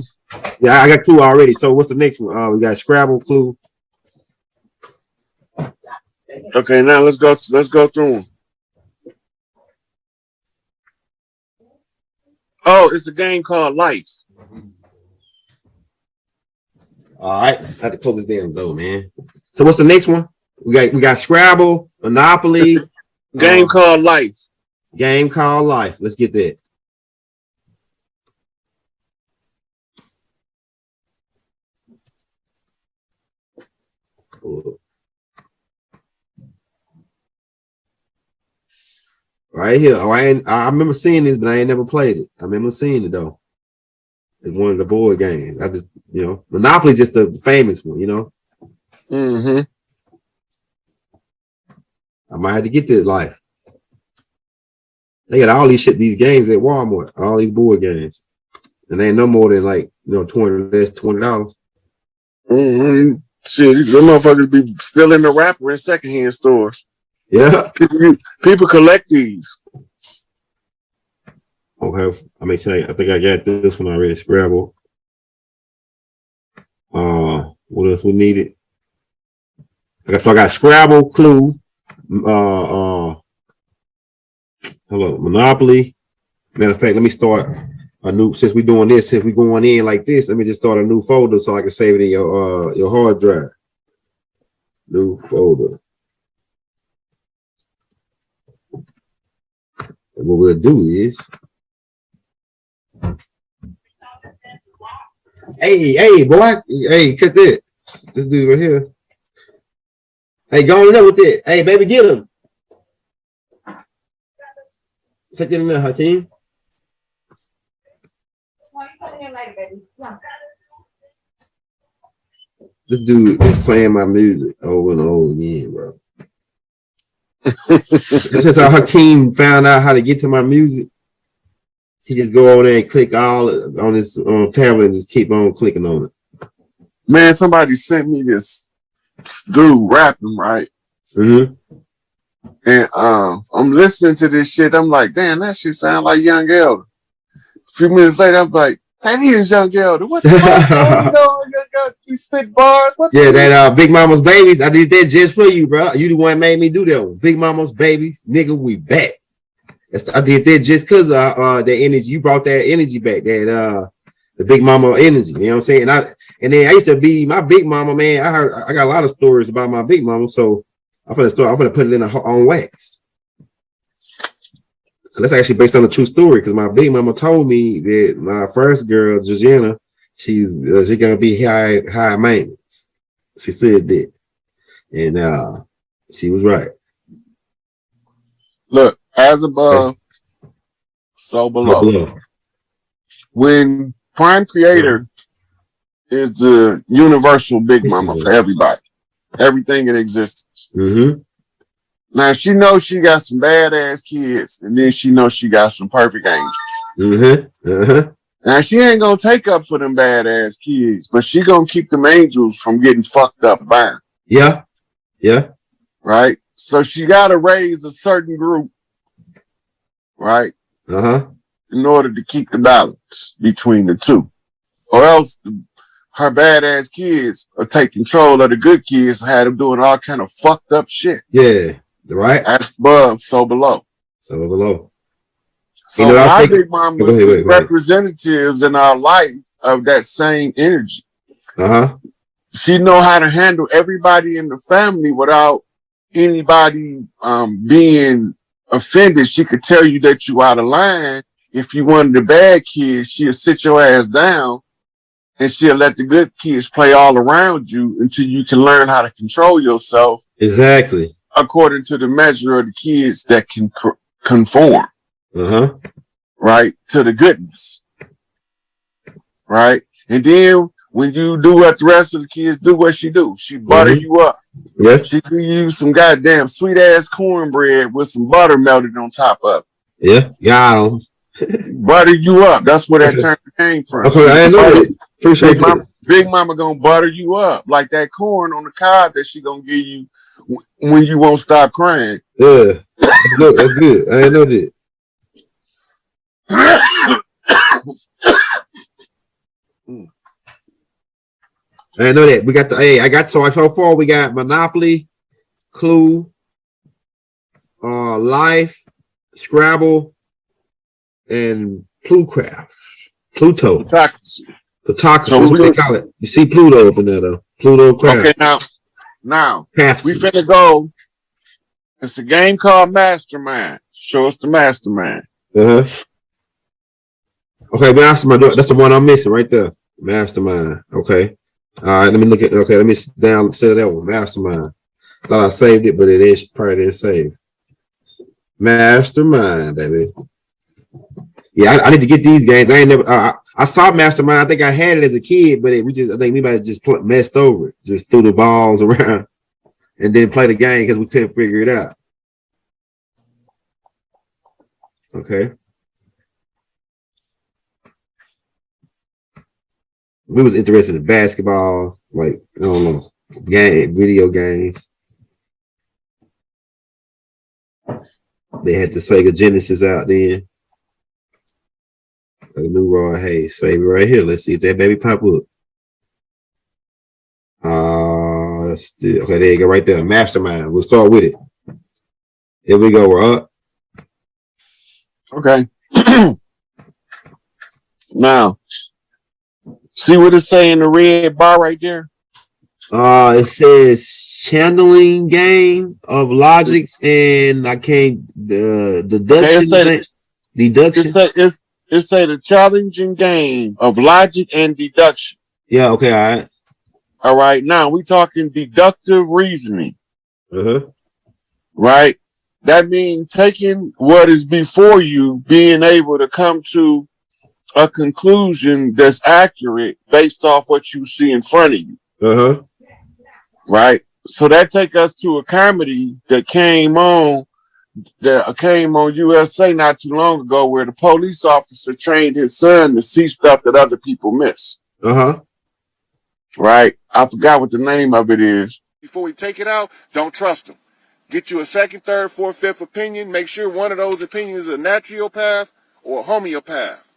Yeah, I got Clue already. So what's the next one? We got Scrabble, Clue. Okay, now let's go through them. Oh, it's a game called Life. All right, I have to close this damn door, man. So what's the next one? We got Scrabble, Monopoly. Game called Life. Game called Life. Let's get that. Right here. Oh, I remember seeing this, but I ain't never played it. I remember seeing it though. It's one of the board games. I just, Monopoly just the famous one, Mm-hmm. I might have to get this Life. They got all these games at Walmart, all these board games. And they ain't no more than like, $20. Mm-hmm. Shit, these motherfuckers be still in the wrapper in secondhand stores. Yeah. People collect these. Okay. I think I got this one already, Scrabble. What else we needed? So I got Scrabble, Clue, hello, Monopoly. Matter of fact, let me start a new, since we're going in like this, let me just start a new folder so I can save it in your hard drive. New folder. And what we'll do is, hey, boy, hey, cut that. This dude right here. Hey, go on in there with that. Hey, baby, get him. Take it in there, Hakeem. This dude is playing my music over and over again, bro. That's how Hakeem found out how to get to my music. He just go over there and click all on his tablet and just keep on clicking on it. Man, somebody sent me this dude rapping, right? Mm-hmm. And I'm listening to this shit. I'm like, damn, that shit sound like Young Elder. A few minutes later, I'm like, that is Young Elder. What the fuck? Young Elder, you spit bars? What that Big Mama's Babies. I did that just for you, bro. You the one made me do that one. Big Mama's Babies, nigga, we back. I did that just because that energy. You brought that energy back. That the Big Mama energy. You know what I'm saying? And then I used to be my Big Mama, man. I got a lot of stories about my Big Mama, so I'm gonna put it in on wax. That's actually based on a true story because my Big Mama told me that my first girl, Georgiana, she's gonna be high maintenance. She said that, and she was right. Look, as above, so below. When Prime Creator is the universal Big Mama for everybody, everything in existence. Mm-hmm. Now she knows she got some badass kids, and then she knows she got some perfect angels. Mm-hmm. Uh-huh. Now she ain't gonna take up for them badass kids, but she gonna keep them angels from getting fucked up by her. Yeah. Yeah. Right? So she gotta raise a certain group, right? Uh-huh. In order to keep the balance between the two. or else her badass kids will take control of the good kids and have them doing all kind of fucked up shit. Yeah, right. As above, so below. So below. So you know, my thinking, big mamas is representatives in our life of that same energy. She know how to handle everybody in the family without anybody being offended. She could tell you that you out of line. If you one of the bad kids, she'll sit your ass down and she'll let the good kids play all around you until you can learn how to control yourself. Exactly. According to the measure of the kids that can conform. Right? To the goodness. Right? And then when you do what the rest of the kids do, what she do? She butter you up. Yeah. She can use some goddamn sweet ass cornbread with some butter melted on top of it. Yeah. Butter you up. That's where that term came from. Okay, I know that. Appreciate that. Big mama gonna butter you up like that corn on the cob that she gonna give you when you won't stop crying. Yeah, that's good. That's good. I didn't know that. I didn't know that. We got the so far we got Monopoly, Clue, Life, Scrabble, and Pluto. Plutocracy. So that's what they call it. You see Pluto up in there though. Pluto craft. Okay, now we finna go. It's a game called Mastermind. Show us the Mastermind. Okay, Mastermind. That's the one I'm missing right there. Mastermind. Okay. All right. Let me look at. Okay, let me say that one. Mastermind. Thought I saved it, but it is probably didn't save. Mastermind, baby. Yeah, I need to get these games. I ain't never. I saw Mastermind. I think I had it as a kid, but I think we might have just messed over it. Just threw the balls around and then play the game because we couldn't figure it out. Okay. We was interested in basketball, like I don't know, video games. They had the Sega Genesis out then. A new Raw Hayes, save it right here. Let's see if that baby pop up. Okay, there you go, right there. Mastermind. We'll start with it. Here we go. We're up. Okay. Now, see what it say in the red bar right there? It says channeling game of logics and I can't deduction. Deduction. It say the challenging game of logic and deduction. Yeah, okay, all right. All right, now we talking deductive reasoning. Right? That means taking what is before you, being able to come to a conclusion that's accurate based off what you see in front of you. Right? So that take us to a comedy that came on USA not too long ago where the police officer trained his son to see stuff that other people miss. Right? I forgot what the name of it is. Before we take it out, don't trust them. Get you a second, third, fourth, fifth opinion. Make sure one of those opinions is a naturopath or a homeopath.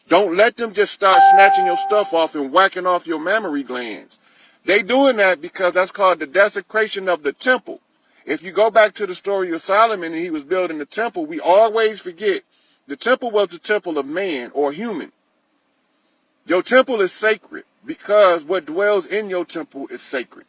Don't let them just start snatching your stuff off and whacking off your mammary glands. They doing that because that's called the desecration of the temple. If you go back to the story of Solomon and he was building the temple, we always forget the temple was the temple of man or human. Your temple is sacred because what dwells in your temple is sacred.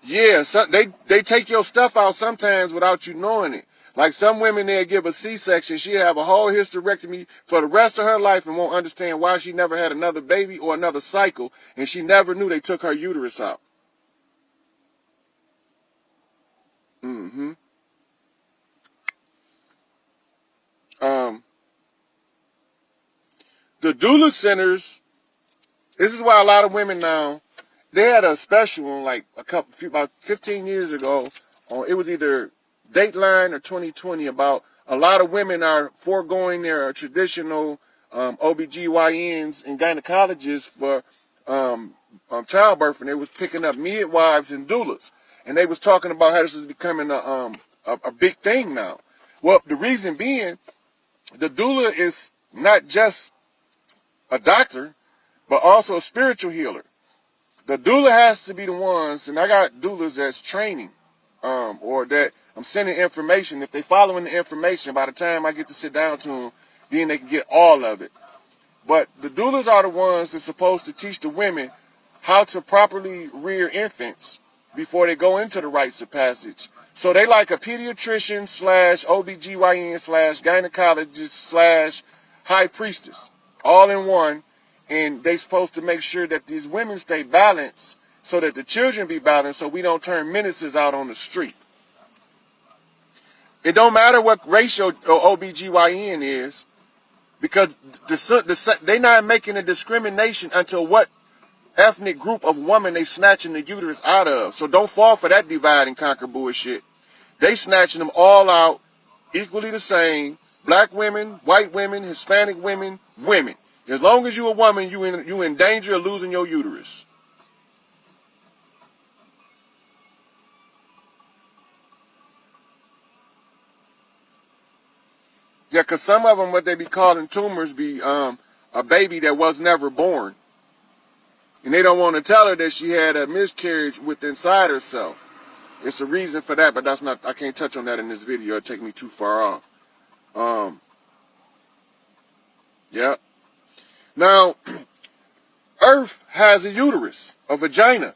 Yeah, so they take your stuff out sometimes without you knowing it. Like some women, they'll give a C-section. She'll have a whole hysterectomy for the rest of her life and won't understand why she never had another baby or another cycle, and she never knew they took her uterus out. The doula centers, this is why a lot of women now, they had a special like about 15 years ago. It was either Dateline or 2020 about a lot of women are foregoing their traditional OBGYNs and gynecologists for childbirth, and they was picking up midwives and doulas, and they was talking about how this is becoming a big thing now. Well, the reason being, the doula is not just a doctor, but also a spiritual healer. The doula has to be the ones, and I got doulas that's training, or that I'm sending information. If they following the information, by the time I get to sit down to them, then they can get all of it. But the doulas are the ones that's supposed to teach the women how to properly rear infants before they go into the rites of passage. So they like a pediatrician slash OBGYN slash gynecologist slash high priestess, all in one. And they supposed to make sure that these women stay balanced so that the children be balanced so we don't turn menaces out on the street. It don't matter what race your OBGYN is, because they not making a discrimination until what ethnic group of woman they snatching the uterus out of. So don't fall for that divide and conquer bullshit. They snatching them all out equally the same. Black women, white women, Hispanic women, women. As long as you a woman, you in danger of losing your uterus. Yeah, because some of them, what they be calling tumors, be a baby that was never born. And they don't want to tell her that she had a miscarriage within inside herself. It's a reason for that, but that's not, I can't touch on that in this video. It'll take me too far off. Yeah. Now, Earth has a uterus, a vagina.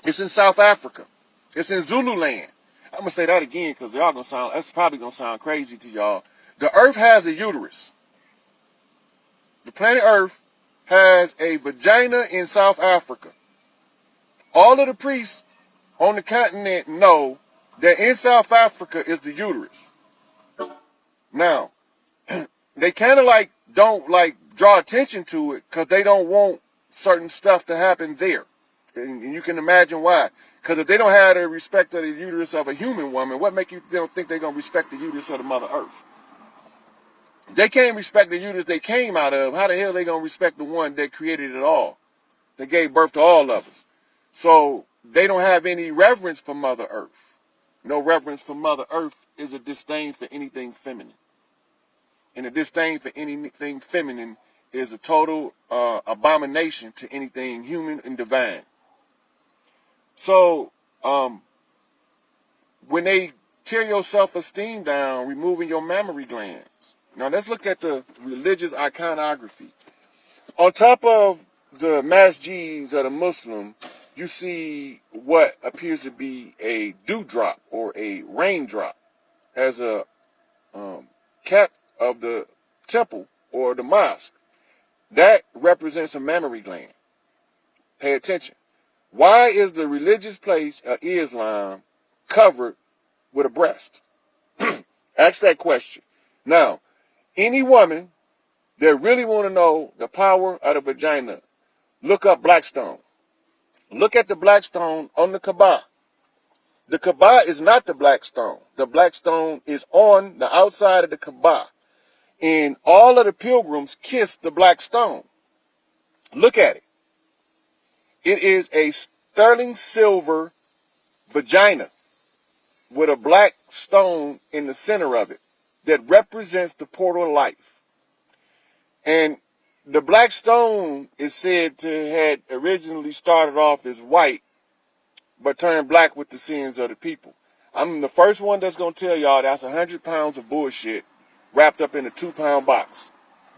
It's in South Africa. It's in Zululand. I'm going to say that again because that's probably going to sound crazy to y'all. The Earth has a uterus. The planet Earth has a vagina in South Africa. All of the priests on the continent know that in South Africa is the uterus. Now, they kind of don't draw attention to it because they don't want certain stuff to happen there. And you can imagine why. Because if they don't have the respect of the uterus of a human woman, what make you think they're going to respect the uterus of the Mother Earth? They can't respect the uterus they came out of. How the hell are they going to respect the one that created it all? That gave birth to all of us. So they don't have any reverence for Mother Earth. No reverence for Mother Earth is a disdain for anything feminine. And a disdain for anything feminine is a total abomination to anything human and divine. So when they tear your self-esteem down, removing your mammary glands. Now let's look at the religious iconography. On top of the masjids of the Muslim, you see what appears to be a dewdrop or a raindrop as a cap of the temple or the mosque. That represents a mammary gland. Pay attention. Why is the religious place of Islam covered with a breast? Ask that question. Now, any woman that really want to know the power of the vagina, look up black stone. Look at the black stone on the Kaaba. The Kaaba is not the black stone. The black stone is on the outside of the Kaaba. And all of the pilgrims kiss the black stone. Look at it. It is a sterling silver vagina with a black stone in the center of it that represents the portal of life. And the black stone is said to had originally started off as white, but turned black with the sins of the people. I'm the first one that's going to tell y'all that's 100 pounds of bullshit wrapped up in a 2-pound box.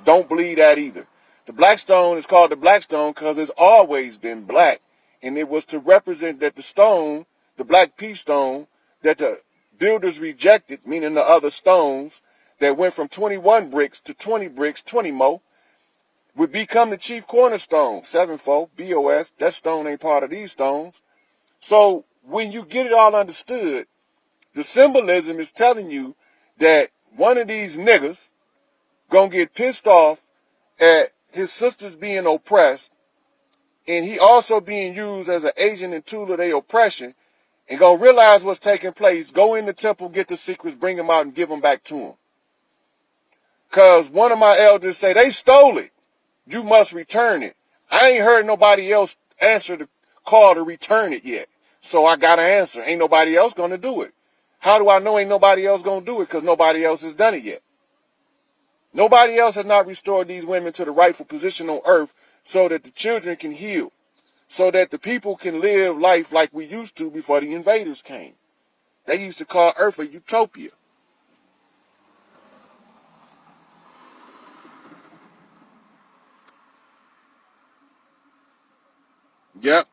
Don't believe that either. The black stone is called the black stone because it's always been black. And it was to represent that the stone, the black pea stone, that the builders rejected, meaning the other stones, that went from 21 bricks to 20 bricks, 20 more, would become the chief cornerstone, 7-4, BOS. That stone ain't part of these stones. So when you get it all understood, the symbolism is telling you that one of these niggas gonna get pissed off at his sisters being oppressed, and he also being used as an agent and tool of their oppression, and gonna realize what's taking place, go in the temple, get the secrets, bring them out, and give them back to him. Because one of my elders say, they stole it. You must return it. I ain't heard nobody else answer the call to return it yet. So I got to answer. Ain't nobody else going to do it. How do I know ain't nobody else gonna do it? Because nobody else has done it yet. Nobody else has not restored these women to the rightful position on earth so that the children can heal, so that the people can live life like we used to before the invaders came. They used to call Earth a utopia. Yep.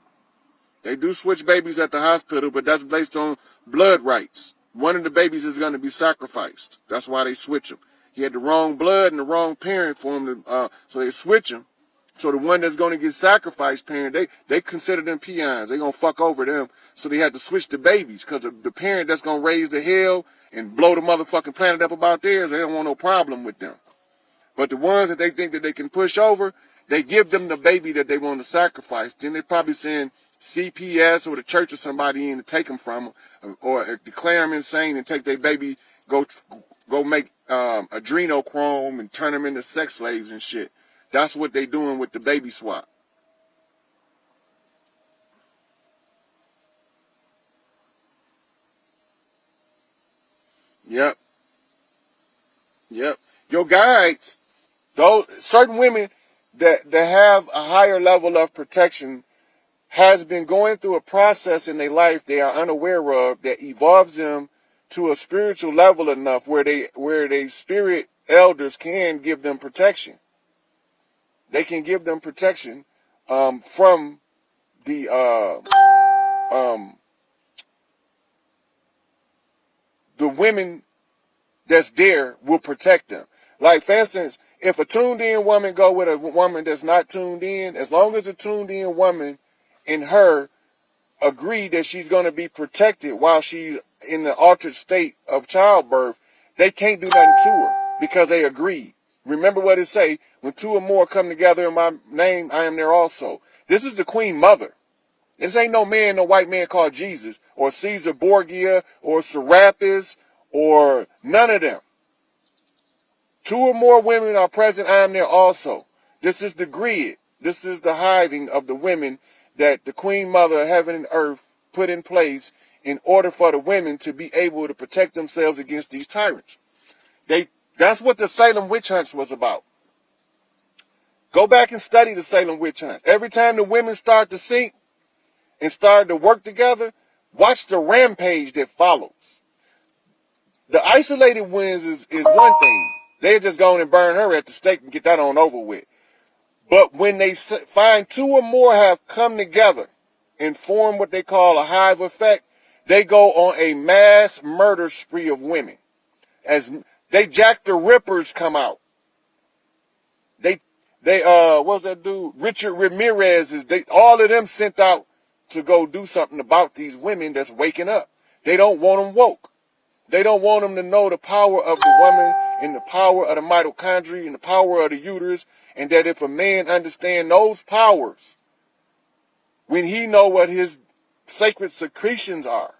They do switch babies at the hospital, but that's based on blood rights. One of the babies is going to be sacrificed. That's why they switch them. He had the wrong blood and the wrong parent for him to, so they switch him. So the one that's going to get sacrificed parent, they consider them peons. They going to fuck over them. So they had to switch the babies because the parent that's going to raise the hell and blow the motherfucking planet up about theirs, they don't want no problem with them. But the ones that they think that they can push over, they give them the baby that they want to sacrifice. Then they probably send CPS or the church or somebody in to take them from them, or declare them insane and take their baby, go make adrenochrome and turn them into sex slaves and shit. That's what they doing with the baby swap. Yep. Your guides, those certain women that have a higher level of protection has been going through a process in their life they are unaware of that evolves them to a spiritual level enough where they spirit elders can give them protection. They can give them protection from the women that's there will protect them. Like, for instance, if a tuned in woman go with a woman that's not tuned in, as long as a tuned in woman and her agree that she's going to be protected while she's in the altered state of childbirth, they can't do nothing to her because they agreed. Remember what it say, when two or more come together in my name, I am there also. This is the Queen Mother. This ain't no man, no white man called Jesus or Caesar Borgia or Serapis or none of them. Two or more women are present, I am there also. This is the grid. This is the hiving of the women that the Queen Mother of Heaven and Earth put in place in order for the women to be able to protect themselves against these tyrants. That's what the Salem witch hunts was about. Go back and study the Salem witch hunts. Every time the women start to sink and start to work together, watch the rampage that follows. The isolated ones is one thing. They just go and burn her at the stake and get that on over with. But when they find two or more have come together and form what they call a hive effect, they go on a mass murder spree of women. As they Jack the Rippers come out. What was that dude? Richard Ramirez all of them sent out to go do something about these women that's waking up. They don't want them woke. They don't want them to know the power of the woman and the power of the mitochondria and the power of the uterus, and that if a man understands those powers, when he know what his sacred secretions are,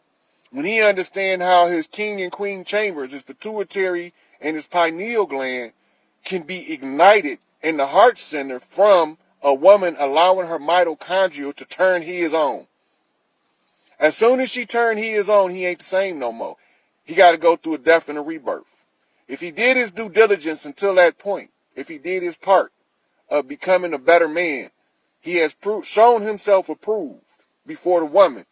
when he understands how his king and queen chambers, his pituitary and his pineal gland can be ignited in the heart center from a woman allowing her mitochondria to turn his on. As soon as she turned his on, he ain't the same no more. He got to go through a death and a rebirth. If he did his due diligence until that point, if he did his part of becoming a better man, he has shown himself approved before the woman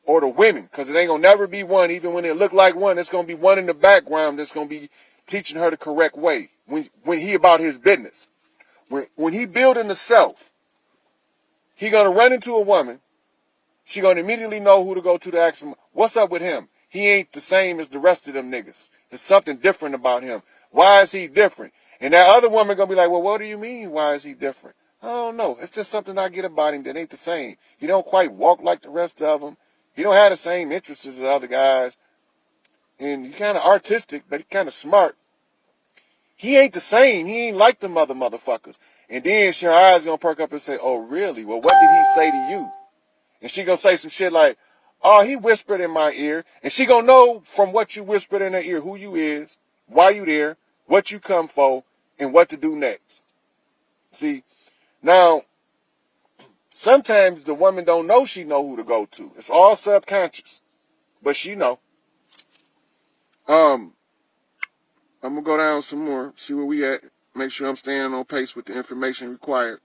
or the women, because it ain't going to never be one. Even when it look like one, it's going to be one in the background that's going to be teaching her the correct way when he about his business. When he building the self, he going to run into a woman. She going to immediately know who to go to ask him, what's up with him? He ain't the same as the rest of them niggas. There's something different about him. Why is he different? And that other woman going to be like, well, what do you mean, why is he different? I don't know. It's just something I get about him that ain't the same. He don't quite walk like the rest of them. He don't have the same interests as the other guys. And he kind of artistic, but he kind of smart. He ain't the same. He ain't like them other motherfuckers. And then her eyes going to perk up and say, oh, really? Well, what did he say to you? And she going to say some shit like, oh, he whispered in my ear. And she going to know from what you whispered in her ear who you is, why you there, what you come for, and what to do next. See, now, sometimes the woman don't know she know who to go to. It's all subconscious. But she know. I'm gonna go down some more, see where we at, make sure I'm staying on pace with the information required.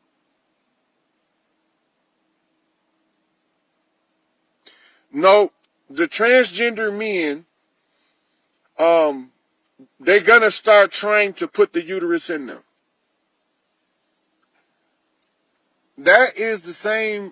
No, the transgender men, they're gonna start trying to put the uterus in them. That is the same